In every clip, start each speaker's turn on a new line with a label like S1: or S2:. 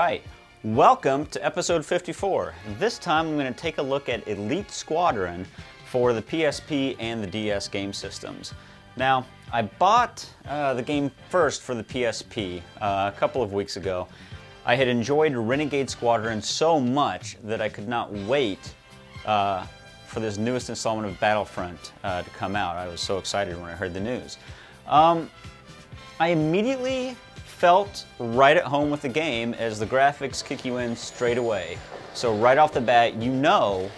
S1: Alright, welcome to episode 54. This time I'm going to take a look at Elite Squadron for the PSP and the DS game systems. Now, I bought the game first for the PSP a couple of weeks ago. I had enjoyed Renegade Squadron so much that I could not wait for this newest installment of Battlefront to come out. I was so excited when I heard the news. I immediately felt right at home with the game as the graphics kick you in straight away. So right off the bat, you know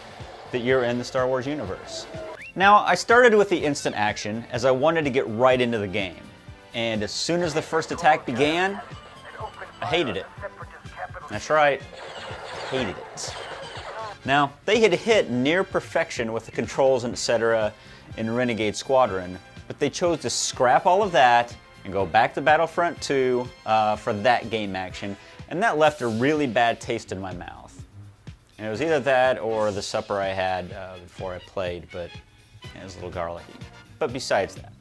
S1: that you're in the Star Wars universe. Now, I started with the instant action as I wanted to get right into the game. And as soon as the first attack began, I hated it. That's right, hated it. Now, they had hit near perfection with the controls and etc. in Renegade Squadron, but they chose to scrap all of that and go back to Battlefront 2 for that game action, and that left a really bad taste in my mouth. And it was either that or the supper I had before I played, but it was a little garlicky. But besides that,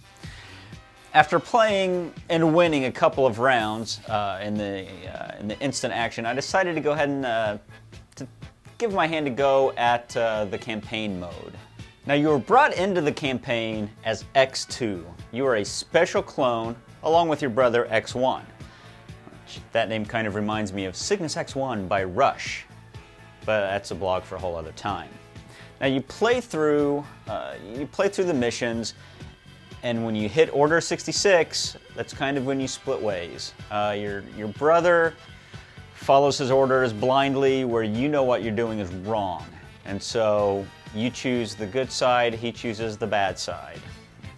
S1: after playing and winning a couple of rounds in the instant action, I decided to go ahead and to give my hand a go at the campaign mode. Now, you were brought into the campaign as X2. You are a special clone along with your brother X1. That name kind of reminds me of Cygnus X1 by Rush, but that's a blog for a whole other time. Now, you play through the missions, and when you hit Order 66, that's kind of when you split ways. Your brother follows his orders blindly, where you know what you're doing is wrong, and so you choose the good side, he chooses the bad side,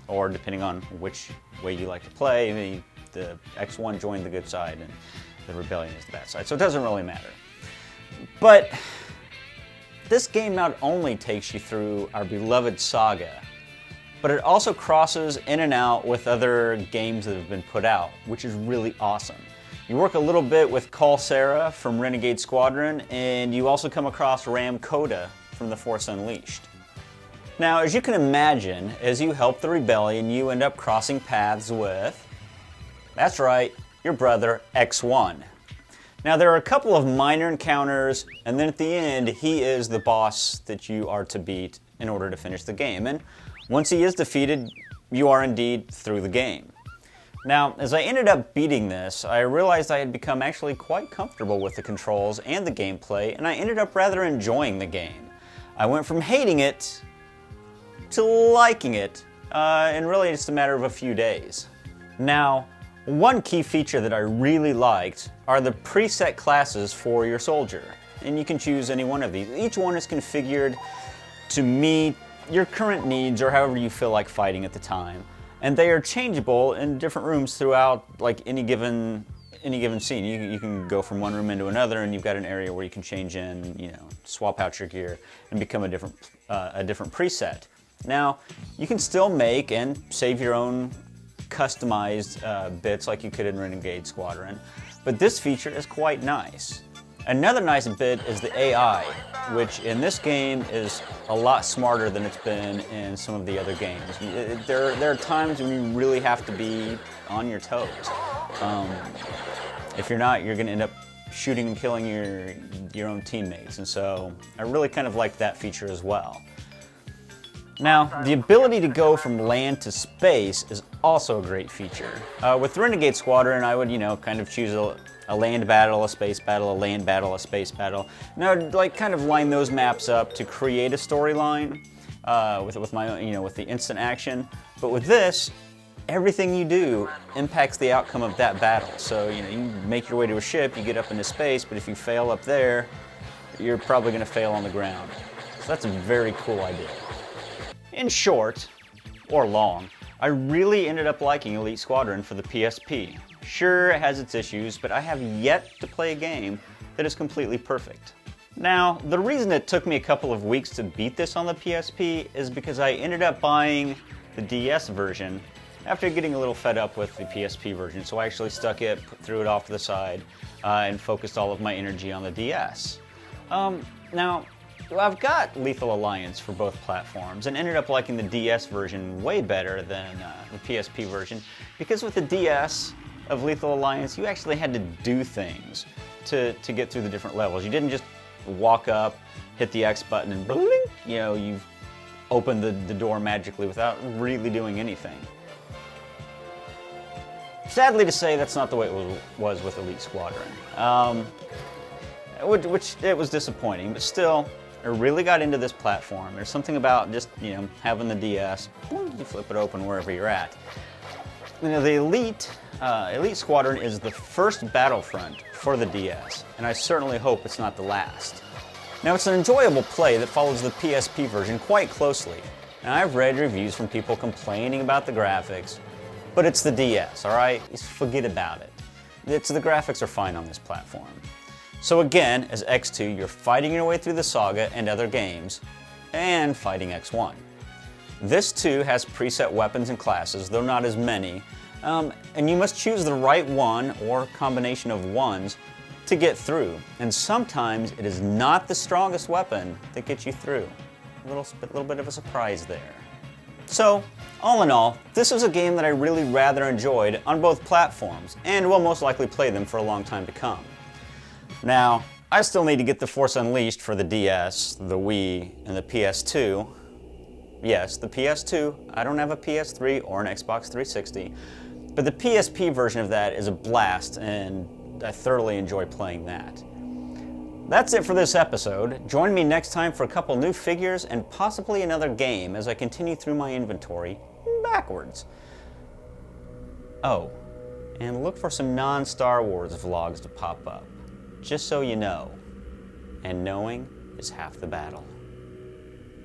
S1: or depending on which way you like to play, the X1 joined the good side and the rebellion is the bad side, so it doesn't really matter. But this game not only takes you through our beloved saga, but it also crosses in and out with other games that have been put out, which is really awesome. You work a little bit with Call Sarah from Renegade Squadron, and you also come across Ram Koda from The Force Unleashed. Now, as you can imagine, as you help the rebellion, you end up crossing paths with, that's right, your brother X1. Now, there are a couple of minor encounters, and then at the end, he is the boss that you are to beat in order to finish the game. And once he is defeated, you are indeed through the game. Now, as I ended up beating this, I realized I had become actually quite comfortable with the controls and the gameplay, and I ended up rather enjoying the game. I went from hating it to liking it in really just a matter of a few days. Now, one key feature that I really liked are the preset classes for your soldier, and you can choose any one of these. Each one is configured to meet your current needs or however you feel like fighting at the time, and they are changeable in different rooms throughout like any given scene. You can go from one room into another, and you've got an area where you can change in, swap out your gear and become a different preset. Now, you can still make and save your own customized bits like you could in Renegade Squadron, but this feature is quite nice. Another nice bit is the AI, which in this game is a lot smarter than it's been in some of the other games. There are times when you really have to be on your toes. If you're not, you're going to end up shooting and killing your own teammates, and so I really kind of like that feature as well. Now, the ability to go from land to space is also a great feature. With Renegade Squadron, I would, kind of choose a land battle, a space battle, a land battle, a space battle. And I would kind of line those maps up to create a storyline with my own, with the instant action. But with this, everything you do impacts the outcome of that battle. So, you make your way to a ship, you get up into space, but if you fail up there, you're probably going to fail on the ground. So that's a very cool idea. In short, or long, I really ended up liking Elite Squadron for the PSP. Sure, it has its issues, but I have yet to play a game that is completely perfect. Now, the reason it took me a couple of weeks to beat this on the PSP is because I ended up buying the DS version after getting a little fed up with the PSP version, so I actually stuck it, threw it off to the side, and focused all of my energy on the DS. Now, I've got Lethal Alliance for both platforms and ended up liking the DS version way better than the PSP version, because with the DS of Lethal Alliance, you actually had to do things. to get through the different levels. You didn't just walk up, hit the X button, and bling, you know, you've opened the door magically without really doing anything. Sadly to say, that's not the way it was with Elite Squadron. Which it was disappointing, but still, I really got into this platform. There's something about just, you know, having the DS, you flip it open wherever you're at. You know, the Elite Squadron is the first Battlefront for the DS, and I certainly hope it's not the last. Now, it's an enjoyable play that follows the PSP version quite closely, and I've read reviews from people complaining about the graphics, but it's the DS, alright? Just forget about it. The graphics are fine on this platform. So again, as X2, you're fighting your way through the saga and other games, and fighting X1. This too has preset weapons and classes, though not as many, and you must choose the right one or combination of ones to get through. And sometimes it is not the strongest weapon that gets you through. A little bit of a surprise there. So, all in all, this was a game that I really rather enjoyed on both platforms, and will most likely play them for a long time to come. Now, I still need to get the Force Unleashed for the DS, the Wii, and the PS2. Yes, the PS2. I don't have a PS3 or an Xbox 360, but the PSP version of that is a blast, and I thoroughly enjoy playing that. That's it for this episode. Join me next time for a couple new figures and possibly another game as I continue through my inventory backwards. Oh, and look for some non-Star Wars vlogs to pop up, just so you know. And knowing is half the battle.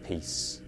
S1: Peace.